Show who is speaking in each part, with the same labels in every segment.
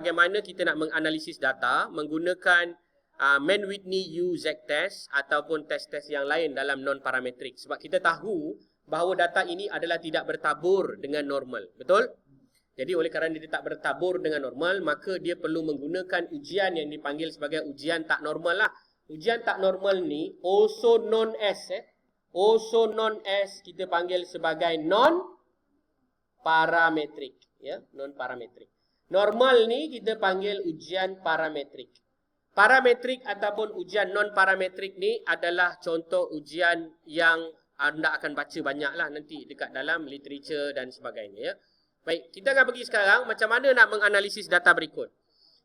Speaker 1: bagaimana kita nak menganalisis data menggunakan Mann-Whitney U-Z-test ataupun tes-tes yang lain dalam non-parametrik. Sebab kita tahu bahawa data ini adalah tidak bertabur dengan normal. Betul? Jadi oleh kerana dia tak bertabur dengan normal, maka dia perlu menggunakan ujian yang dipanggil sebagai ujian tak normal lah. Ujian tak normal ni also known as kita panggil sebagai non-parametrik. Ya, non-parametrik. Normal ni kita panggil ujian parametrik. Parametrik ataupun ujian non-parametrik ni adalah contoh ujian yang anda akan baca banyak lah nanti dekat dalam literature dan sebagainya. Ya. Baik, kita akan pergi sekarang macam mana nak menganalisis data berikut.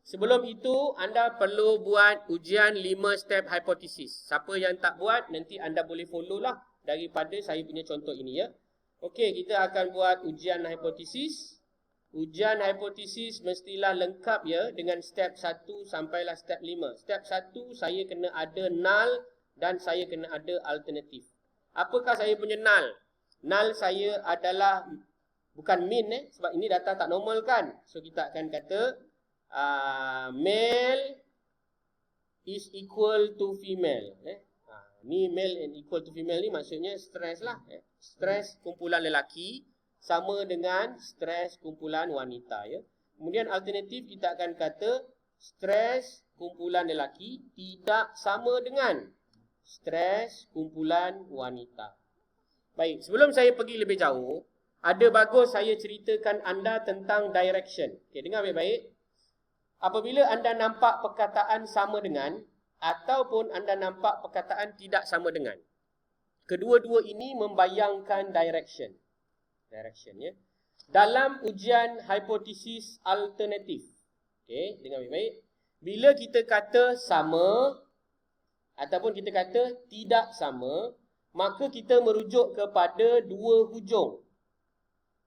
Speaker 1: Sebelum itu, anda perlu buat ujian 5 step hipotesis. Siapa yang tak buat, nanti anda boleh follow lah daripada saya punya contoh ini. Ya. Okey, kita akan buat ujian hipotesis. Ujian hipotesis mestilah lengkap ya dengan step 1 sampailah step 5. Step 1 saya kena ada null dan saya kena ada alternatif. Apakah saya punya null? Null saya adalah bukan mean sebab ini data tak normal kan. So kita akan kata male is equal to female. Ni male and equal to female ni maksudnya stress lah. Stress kumpulan lelaki sama dengan stres kumpulan wanita. Ya. Kemudian alternatif kita akan kata stres kumpulan lelaki tidak sama dengan stres kumpulan wanita. Baik, sebelum saya pergi lebih jauh, ada bagus saya ceritakan anda tentang direction. Okey, dengar baik-baik. Apabila anda nampak perkataan sama dengan ataupun anda nampak perkataan tidak sama dengan, kedua-dua ini membayangkan direction. Ya. Dalam ujian hipotesis alternatif. Okey, dengar baik-baik. Bila kita kata sama ataupun kita kata tidak sama, maka kita merujuk kepada dua hujung.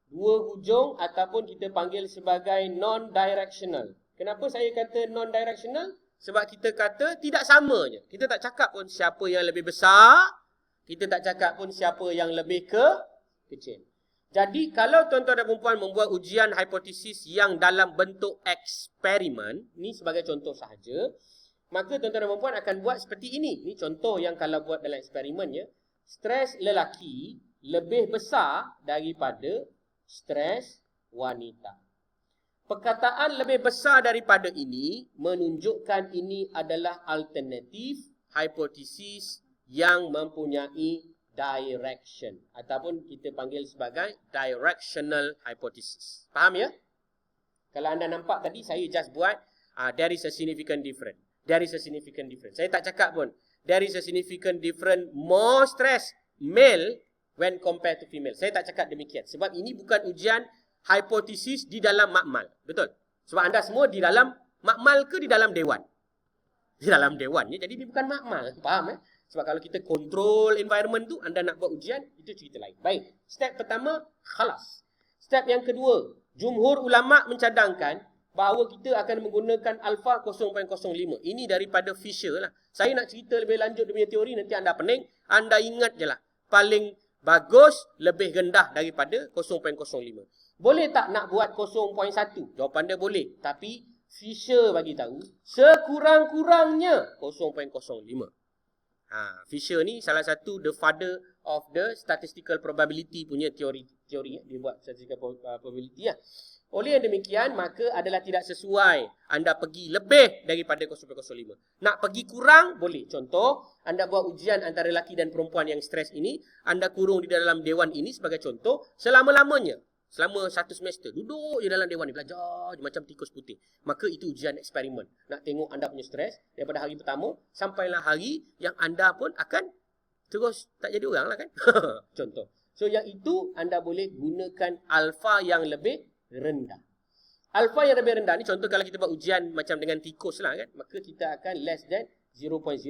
Speaker 1: Dua hujung ataupun kita panggil sebagai non-directional. Kenapa saya kata non-directional? Sebab kita kata tidak sama je. Kita tak cakap pun siapa yang lebih besar, kita tak cakap pun siapa yang lebih kecil. Jadi kalau tuan-tuan dan perempuan membuat ujian hipotesis yang dalam bentuk eksperimen, ni sebagai contoh sahaja, maka tuan-tuan dan perempuan akan buat seperti ini. Ni contoh yang kalau buat dalam eksperimen ya. Stres lelaki lebih besar daripada stres wanita. Perkataan lebih besar daripada ini menunjukkan ini adalah alternatif hipotesis yang mempunyai direction ataupun kita panggil sebagai directional hypothesis. Faham ya? Kalau anda nampak tadi saya just buat there is a significant difference. There is a significant difference. Saya tak cakap pun there is a significant difference more stress male when compared to female. Saya tak cakap demikian sebab ini bukan ujian hipotesis di dalam makmal. Betul? Sebab anda semua di dalam makmal ke di dalam dewan? Di dalam dewan ya. Jadi ini bukan makmal. Faham ya? Sebab kalau kita control environment tu, anda nak buat ujian, itu cerita lain. Baik, step pertama, khalas. Step yang kedua, jumhur ulama' mencadangkan bahawa kita akan menggunakan alpha 0.05. Ini daripada Fisher lah. Saya nak cerita lebih lanjut dia punya teori, nanti anda pening. Anda ingat je lah, paling bagus, lebih rendah daripada 0.05. Boleh tak nak buat 0.1? Jawapan dia boleh. Tapi Fisher bagi tahu, sekurang-kurangnya 0.05. Fisher ni salah satu the father of the statistical probability punya teori dia buat statistical probability lah. Oleh yang demikian maka adalah tidak sesuai anda pergi lebih daripada 0.05. Nak pergi kurang boleh. Contoh, anda buat ujian antara lelaki dan perempuan yang stres ini, anda kurung di dalam dewan ini sebagai contoh selama-lamanya. Selama 1 semester, duduk je dalam dewan ni, belajar je macam tikus putih. Maka itu ujian eksperimen. Nak tengok anda punya stres daripada hari pertama, sampailah hari yang anda pun akan terus tak jadi orang lah kan. Contoh. So yang itu, anda boleh gunakan alfa yang lebih rendah. Alfa yang lebih rendah ni, contoh kalau kita buat ujian macam dengan tikus lah kan, maka kita akan less than 0.01.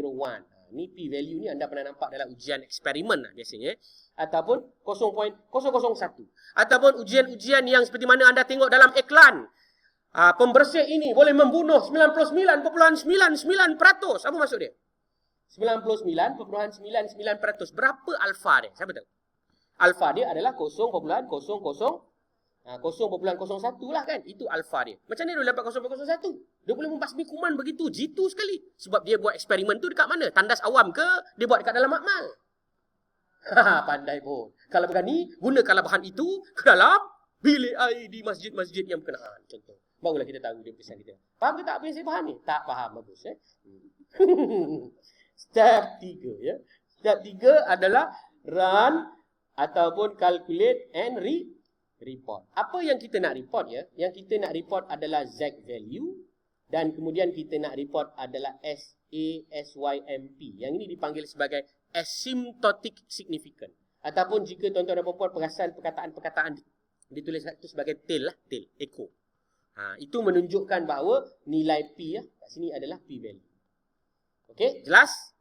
Speaker 1: Ni P value ni anda pernah nampak dalam ujian eksperimen lah biasanya. Ataupun 0.001. Ataupun ujian-ujian yang seperti mana anda tengok dalam iklan. Pembersih ini boleh membunuh 99.99%. Apa maksud dia? 99.99%. Berapa alfa dia? Siapa tahu? Alfa dia adalah 0.001. 0.01 lah kan. Itu alfa dia. Macam mana dia dapat 0.01? Dia boleh membasmi kuman begitu jitu sekali. Sebab dia buat eksperimen tu dekat mana? Tandas awam ke? Dia buat dekat dalam makmal. Pandai pun. Kalau berani, gunakanlah bahan itu ke dalam bilik air di masjid-masjid yang berkenaan. Contoh. Barulah kita tahu dia pesan kita. Faham ke tak apa yang saya faham ni? Tak faham. Bagus. Step 3. Ya. Step 3 adalah run ataupun calculate and report. Apa yang kita nak report ya? Yang kita nak report adalah Z value dan kemudian kita nak report adalah SASYMP. Yang ini dipanggil sebagai asymptotic significant. Ataupun jika tuan-tuan dan puan-puan perasan perkataan-perkataan ditulis itu sebagai tail lah, tail, echo. Itu menunjukkan bahawa nilai P kat sini adalah P value. Okey, jelas?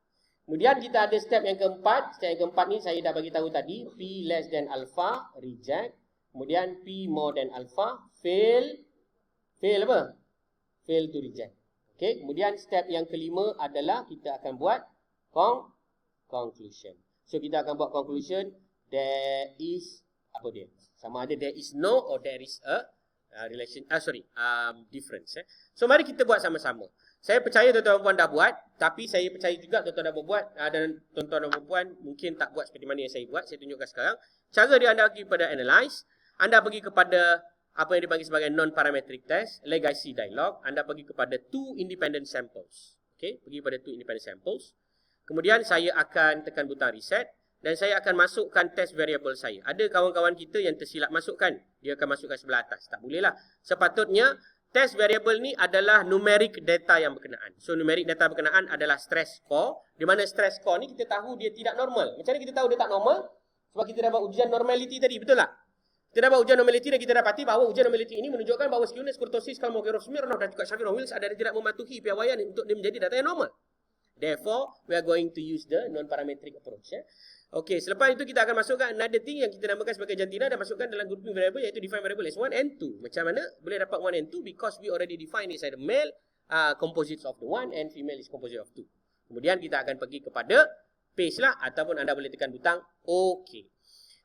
Speaker 1: Kemudian kita ada step yang keempat. Step yang keempat ni saya dah bagi tahu tadi. P less than alpha, reject. Kemudian P more than alpha, fail. Fail apa? Fail to reject. Okey, kemudian step yang kelima adalah kita akan buat conclusion. So kita akan buat conclusion. There is, apa dia? Sama ada there is no or there is a difference. So mari kita buat sama-sama. Saya percaya tuan-tuan dan puan dah buat, tapi saya percaya juga tuan-tuan dan puan buat dan tuan-tuan dan puan mungkin tak buat seperti mana yang saya buat. Saya tunjukkan sekarang. Cara dia anda pergi kepada analyze, anda pergi kepada apa yang dipanggil sebagai non-parametric test, legacy dialog, anda pergi kepada two independent samples. Okey, pergi kepada two independent samples. Kemudian saya akan tekan butang reset dan saya akan masukkan test variable saya. Ada kawan-kawan kita yang tersilap masukkan. Dia akan masukkan sebelah atas. Tak boleh lah. Sepatutnya test variable ni adalah numeric data yang berkenaan. So numeric data berkenaan adalah stress score. Di mana stress score ni kita tahu dia tidak normal. Macam mana kita tahu dia tak normal? Sebab kita dapat ujian normality tadi. Betul tak? Kita dapat ujian normality dan kita dapati bahawa ujian normality ini menunjukkan bahawa skewness, kurtosis, kalmogirov, Smirnov dan juga Shapiro-Wills ada tidak mematuhi piawaian untuk dia menjadi data yang normal. Therefore, we are going to use the non-parametric approach. Okey, selepas itu kita akan masukkan another thing yang kita namakan sebagai jantina dan masukkan dalam grouping variable iaitu define variable as 1 and 2. Macam mana boleh dapat 1 and 2? Because we already define inside the male composites of the 1 and female is composite of 2. Kemudian kita akan pergi kepada paste lah ataupun anda boleh tekan butang OK.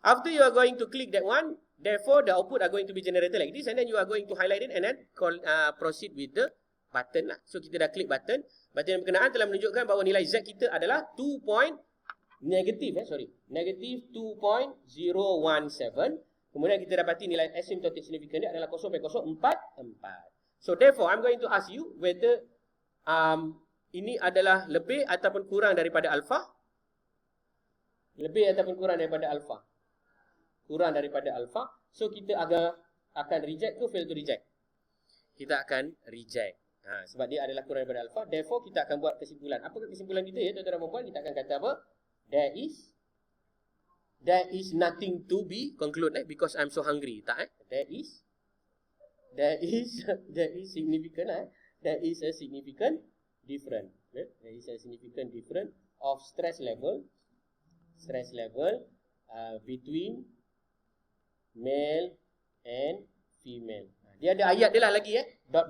Speaker 1: After you are going to click that one, therefore the output are going to be generated like this and then you are going to highlight it and then proceed with the button lah. So kita dah klik button. Button yang berkenaan telah menunjukkan bahawa nilai Z kita adalah negative 2.017. Kemudian kita dapati nilai asymptotic significant dia adalah 0.044. So therefore I'm going to ask you whether ini adalah lebih ataupun kurang daripada alpha. Lebih ataupun kurang daripada alpha. Kurang daripada alpha. So kita akan reject ke fail to reject? Kita akan reject. Sebab dia adalah kurang daripada alpha. Therefore kita akan buat kesimpulan. Apa kesimpulan kita ya tuan-tuan dan puan-puan? Kita akan kata apa? There is nothing to be conclude because I'm so hungry. Tak There is significant There is a significant difference. There is a significant difference of stress level between male and female. Dia ada ayat dia lah lagi dot.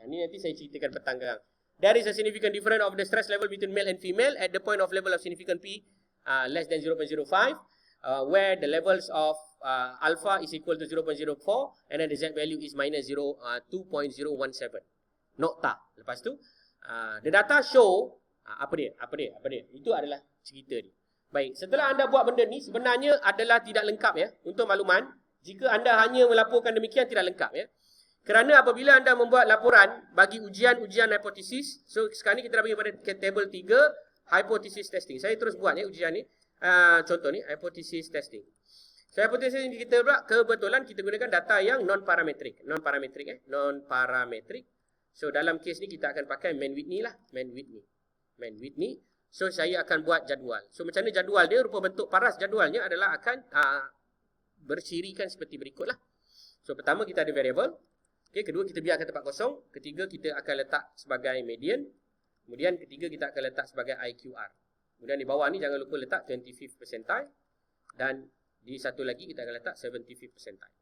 Speaker 1: Ni nanti saya ceritakan petang sekarang. There is a significant difference of the stress level between male and female at the point of level of significant P less than 0.05 where the levels of alpha is equal to 0.04 and then the Z value is minus 2.017. Nokta. Lepas tu the data show apa dia. Itu adalah cerita dia. Baik, setelah anda buat benda ni sebenarnya adalah tidak lengkap ya. Untuk makluman, jika anda hanya melaporkan demikian tidak lengkap ya. Kerana apabila anda membuat laporan bagi ujian-ujian hipotesis, so sekarang ni kita dah pergi pada table 3, hypothesis testing. Saya terus buat ujian ni. Contoh ni, hypothesis testing. So hypothesis ni kita pula kebetulan kita gunakan data yang non-parametric. Non-parametric. So dalam kes ni kita akan pakai Man-Whitney lah. Man-Whitney. So saya akan buat jadual. So macam mana jadual dia? Rupa bentuk paras jadualnya adalah akan bersirikan seperti berikut lah. So pertama kita ada variable. Okay, kedua kita biarkan tempat kosong. Ketiga kita akan letak sebagai median. Kemudian ketiga kita akan letak sebagai IQR. Kemudian di bawah ni jangan lupa letak 25th percentile. Dan di satu lagi kita akan letak 75th percentile.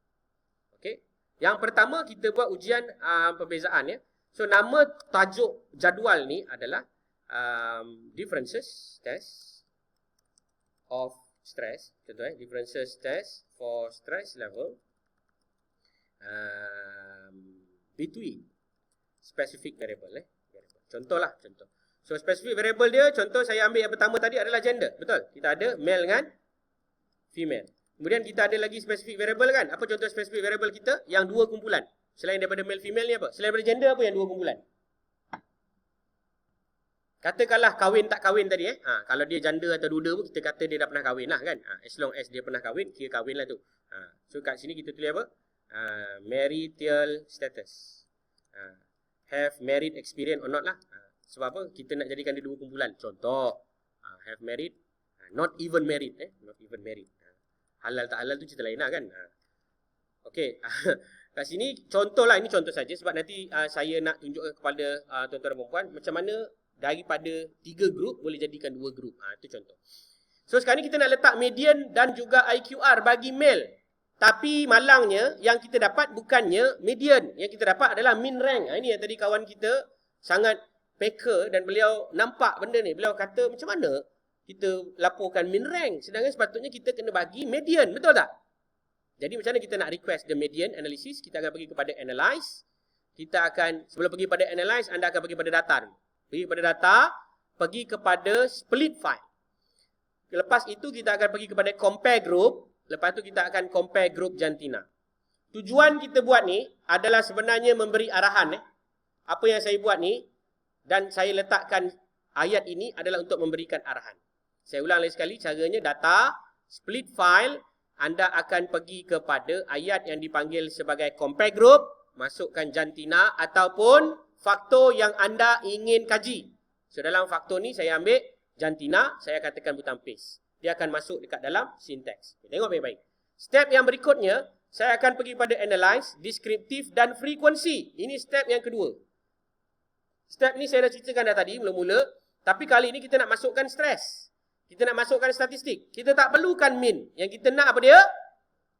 Speaker 1: Okay. Yang pertama kita buat ujian perbezaan ya. So nama tajuk jadual ni adalah differences test of stress. Contoh differences test for stress level between specific variable. Contohlah, contoh. So specific variable dia, contoh saya ambil yang pertama tadi adalah gender. Betul? Kita ada male dengan female. Kemudian kita ada lagi specific variable kan? Apa contoh specific variable kita? Yang dua kumpulan. Selain daripada male female ni apa? Selain daripada gender apa yang dua kumpulan? Katakanlah kahwin tak kahwin tadi kalau dia janda atau duda pun kita kata dia dah pernah kahwin lah kan. As long as dia pernah kahwin, kira kahwin lah tu. So kat sini kita tulis apa? Marital status. Have married experience or not lah. Sebab apa? Kita nak jadikan dia dua kumpulan. Contoh, have married, not even married. Not even married. Halal tak halal tu cerita lain lah kan. Okey. Kat sini contohlah, ini contoh saja sebab nanti saya nak tunjukkan kepada tuan-tuan dan puan macam mana daripada 3 grup boleh jadikan 2 grup. Itu contoh. So sekarang ni kita nak letak median dan juga IQR bagi male. Tapi malangnya yang kita dapat bukannya median. Yang kita dapat adalah min rank. Ini yang tadi kawan kita sangat peka dan beliau nampak benda ni. Beliau kata macam mana kita laporkan min rank. Sedangkan sepatutnya kita kena bagi median. Betul tak? Jadi macam mana kita nak request the median analysis? Kita akan pergi kepada analyze. Kita akan, sebelum pergi pada analyze, anda akan pergi pada data dulu. Pergi kepada data, pergi kepada split file. Lepas itu kita akan pergi kepada compare group. Lepas itu kita akan compare group jantina. Tujuan kita buat ni adalah sebenarnya memberi arahan. Apa yang saya buat ni dan saya letakkan ayat ini adalah untuk memberikan arahan. Saya ulang lagi sekali, caranya data, split file, anda akan pergi kepada ayat yang dipanggil sebagai compare group, masukkan jantina ataupun faktor yang anda ingin kaji. So dalam faktor ni saya ambil jantina, saya akan tekan butang paste. Dia akan masuk dekat dalam syntax. Tengok baik-baik. Step yang berikutnya, saya akan pergi pada analyze, descriptive dan frequency. Ini step yang kedua. Step ni saya dah ceritakan dah tadi mula-mula, tapi kali ini kita nak masukkan stress. Kita nak masukkan statistik. Kita tak perlukan min. Yang kita nak apa dia?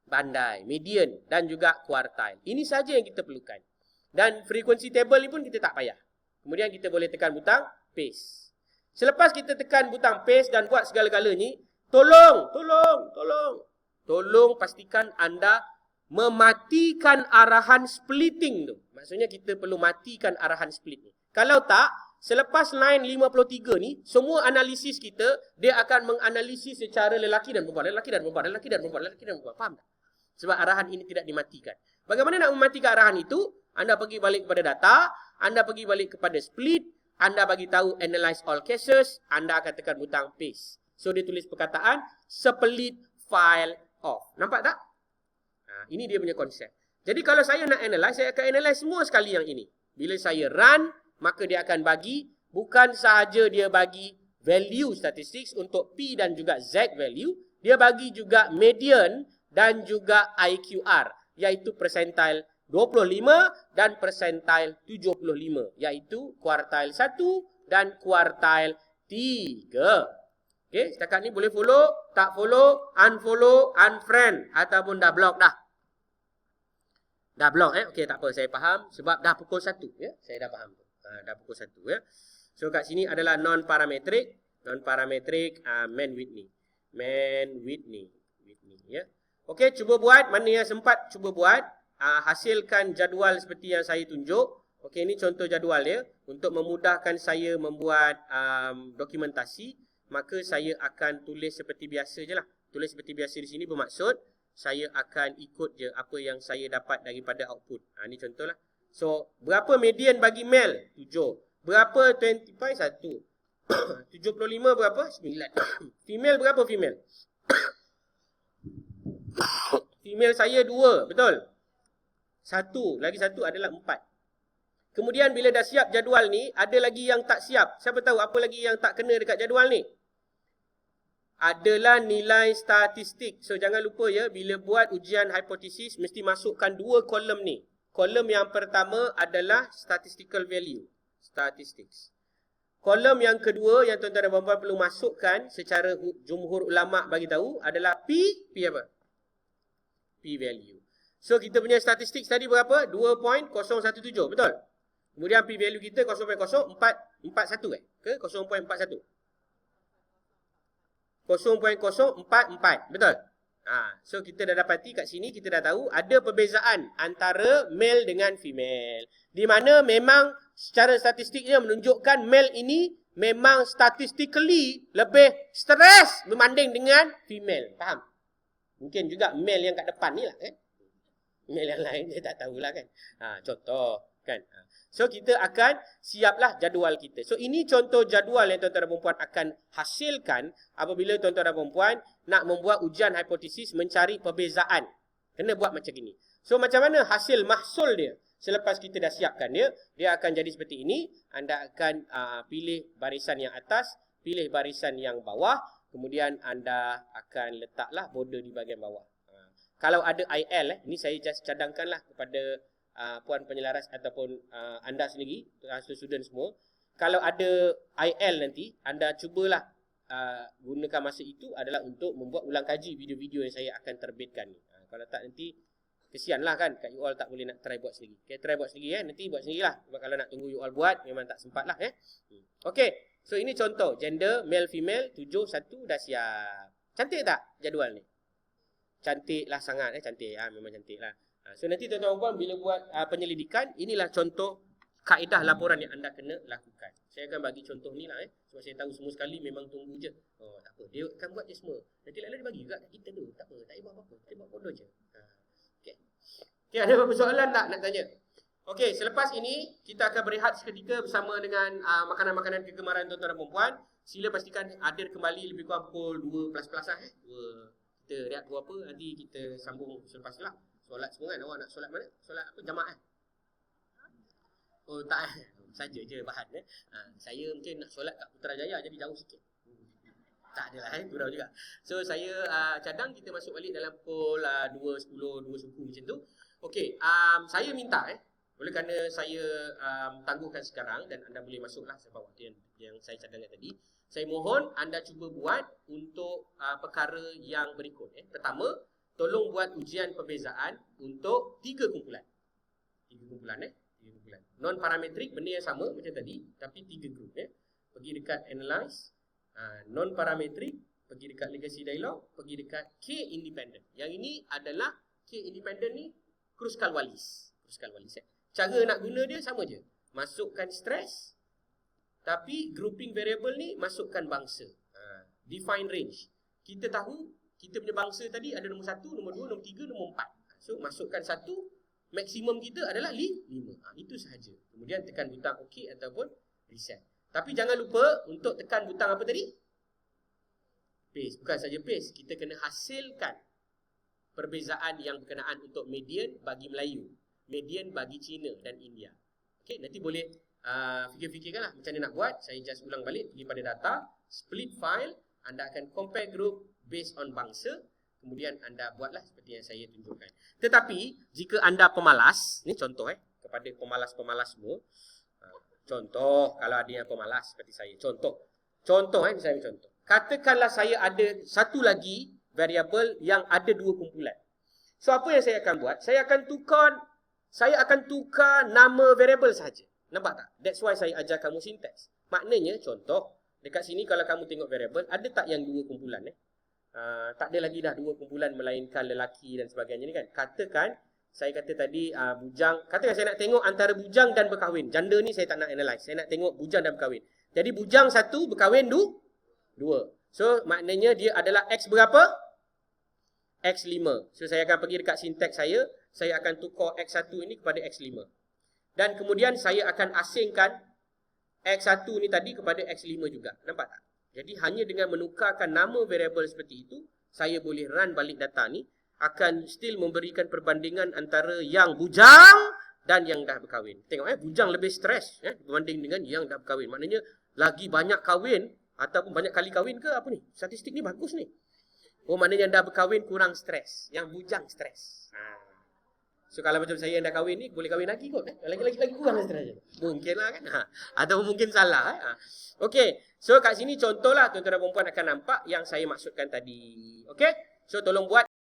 Speaker 1: Bandai, median dan juga quartile. Ini saja yang kita perlukan. Dan frequency table ni pun kita tak payah. Kemudian kita boleh tekan butang paste. Selepas kita tekan butang paste dan buat segala-galanya, tolong pastikan anda mematikan arahan splitting tu. Maksudnya kita perlu matikan arahan split ni. Kalau tak, selepas line 53 ni, semua analisis kita, dia akan menganalisis secara lelaki dan perempuan. Faham tak? Sebab arahan ini tidak dimatikan. Bagaimana nak mematikan arahan itu? Anda pergi balik kepada data, anda pergi balik kepada split, anda bagi tahu analyze all cases, anda akan tekan butang paste. So dia tulis perkataan split file off. Nampak tak? Ini dia punya konsep. Jadi kalau saya nak analyze, saya akan analyze semua sekali yang ini. Bila saya run, maka dia akan bagi, bukan sahaja dia bagi value statistics untuk P dan juga Z value, dia bagi juga median dan juga IQR, iaitu percentile 25 dan percentile 75, iaitu kuartile 1 dan kuartile 3. Okey, setakat ni boleh follow, tak follow, unfollow, unfriend ataupun dah block dah. Dah block okey, tak apa, saya faham sebab dah pukul 1 ya. Saya dah faham tu. Dah pukul 1 ya. So kat sini adalah non parametric man Whitney ya. Okey, cuba buat, mana yang sempat cuba buat. Hasilkan jadual seperti yang saya tunjuk. Okey, ini contoh jadual dia. Untuk memudahkan saya membuat dokumentasi, maka saya akan tulis seperti biasa je lah. Tulis seperti biasa di sini bermaksud saya akan ikut je apa yang saya dapat daripada output. Ini contoh lah. So, berapa median bagi male? 7. Berapa 25? 1. 75 berapa? 9. Female berapa female? Female saya 2, betul? 1, lagi 1 adalah 4. Kemudian bila dah siap jadual ni, ada lagi yang tak siap. Siapa tahu apa lagi yang tak kena dekat jadual ni? Adalah nilai statistik. So jangan lupa ya, bila buat ujian hipotesis, mesti masukkan 2 kolom ni. Kolom yang pertama adalah statistical value, statistics. Kolom yang kedua yang tuan-tuan dan puan-puan perlu masukkan secara jumhur ulama' bagi tahu adalah P apa? P value. So kita punya statistik tadi berapa? 2.017, betul? Kemudian P value kita 0.0441 ke 0.41? 0.044, betul? So kita dah dapati kat sini, kita dah tahu ada perbezaan antara male dengan female. Di mana memang secara statistiknya menunjukkan male ini memang statistically lebih stres berbanding dengan female. Faham? Mungkin juga male yang kat depan ni lah. Male yang lain dia tak tahulah kan. Contoh kan. So kita akan siaplah jadual kita. So ini contoh jadual yang tuan-tuan dan perempuan akan hasilkan apabila tuan-tuan dan perempuan nak membuat ujian hipotesis mencari perbezaan. Kena buat macam ini. So macam mana hasil mahsul dia? Selepas kita dah siapkan dia akan jadi seperti ini. Anda akan pilih barisan yang atas, pilih barisan yang bawah, kemudian anda akan letaklah border di bahagian bawah. Kalau ada IL, ini saya just cadangkanlah kepada puan penyelaras ataupun anda sendiri, student semua. Kalau ada IL nanti, anda cubalah gunakan masa itu adalah untuk membuat ulang kaji video-video yang saya akan terbitkan ni. Kalau tak nanti kesianlah kan, kat you all tak boleh nak try buat sendiri. Okay, try buat sendiri nanti buat sendirilah. Sebab kalau nak tunggu you all buat memang tak sempat lah. Okay, so ini contoh gender male female 7 1 dah siap. Cantik tak jadual ni? Cantik lah sangat cantik memang cantik lah. So nanti tuan-tuan puan bila buat penyelidikan, inilah contoh kaedah laporan yang anda kena lakukan. Saya akan bagi contoh ni lah sebab saya tahu semua sekali memang tunggu je. Tak apa, dia akan buat je semua. Nanti lah dia bagi juga kat kita tu. Tak apa, tak payah buat apa-apa. Kita buat bodoh je. Okay, ada apa-apa soalan tak nak tanya? Okay, selepas ini kita akan berehat seketika bersama dengan makanan-makanan kegemaran tuan-tuan dan perempuan. Sila pastikan hadir kembali lebih kurang pukul 2++ lah. Kita rehat pukul apa, nanti kita sambung selepas tu lah. Solat semua kan, awak nak solat mana? Solat apa, jamaah? Oh tak, saja je bahan. Saya mungkin nak solat kat Putrajaya jadi jauh sikit. Tak adalah, kurang juga. So saya cadang kita masuk balik dalam pukul 2.10, 2 suku macam tu. Okey, saya minta oleh kerana saya tangguhkan sekarang dan anda boleh masuklah sebab waktu yang saya cadangkan tadi. Saya mohon anda cuba buat untuk perkara yang berikut. Pertama, tolong buat ujian perbezaan untuk 3 kumpulan. 3 kumpulan 3 kumpulan. Non parametrik benda yang sama macam tadi tapi 3 grup Pergi dekat analyze, non parametrik, pergi dekat legacy dialog, pergi dekat K independent. Yang ini adalah K independent ni Kruskal Wallis. Cara nak guna dia sama je. Masukkan stress tapi grouping variable ni masukkan bangsa. Define range. Kita tahu kita punya bangsa tadi ada nombor 1, nombor 2, nombor 3, nombor 4. So masukkan 1, maksimum kita adalah 5. Itu sahaja. Kemudian tekan butang OK ataupun reset. Tapi jangan lupa untuk tekan butang apa tadi? Paste. Bukan saja paste, kita kena hasilkan perbezaan yang berkenaan untuk median bagi Melayu, median bagi Cina dan India. Okey, nanti boleh fikir-fikirkanlah macam mana nak buat. Saya just ulang balik, pergi pada data, split file, anda akan compare group based on bangsa, kemudian anda buatlah seperti yang saya tunjukkan. Tetapi jika anda pemalas, ni contoh kepada pemalas-pemalas semua. Contoh kalau ada yang pemalas seperti saya. Contoh misalnya contoh. Katakanlah saya ada satu lagi variable yang ada 2 kumpulan. So apa yang saya akan buat? Saya akan tukar nama variable saja. Nampak tak? That's why saya ajar kamu sintaks. Maknanya contoh, dekat sini kalau kamu tengok variable, ada tak yang 2 kumpulan tak ada lagi dah 2 kumpulan melainkan lelaki dan sebagainya ni kan. Katakan saya kata tadi bujang, katakan saya nak tengok antara bujang dan berkahwin. Janda ni saya tak nak analyze. Saya nak tengok bujang dan berkahwin. Jadi bujang 1, berkahwin 2. So maknanya dia adalah X berapa? X5. So saya akan pergi dekat sintaks saya akan tukar X1 ini kepada X5. Dan kemudian saya akan asingkan X1 ni tadi kepada X5 juga. Nampak tak? Jadi hanya dengan menukarkan nama variable seperti itu, saya boleh run balik data ni, akan still memberikan perbandingan antara yang bujang dan yang dah berkahwin. Tengok bujang lebih stres berbanding dengan yang dah berkahwin. Maknanya lagi banyak kahwin ataupun banyak kali kahwin ke apa ni? Statistik ni bagus ni. Oh, maknanya yang dah berkahwin kurang stres, yang bujang stres. So kalau macam saya yang dah kahwin ni, boleh kahwin lagi kot. Lagi kurang stres. Mungkin lah kan. Atau mungkin salah. Okey, so kat sini contohlah tuan-tuan dan perempuan akan nampak yang saya maksudkan tadi. Okey, so tolong buat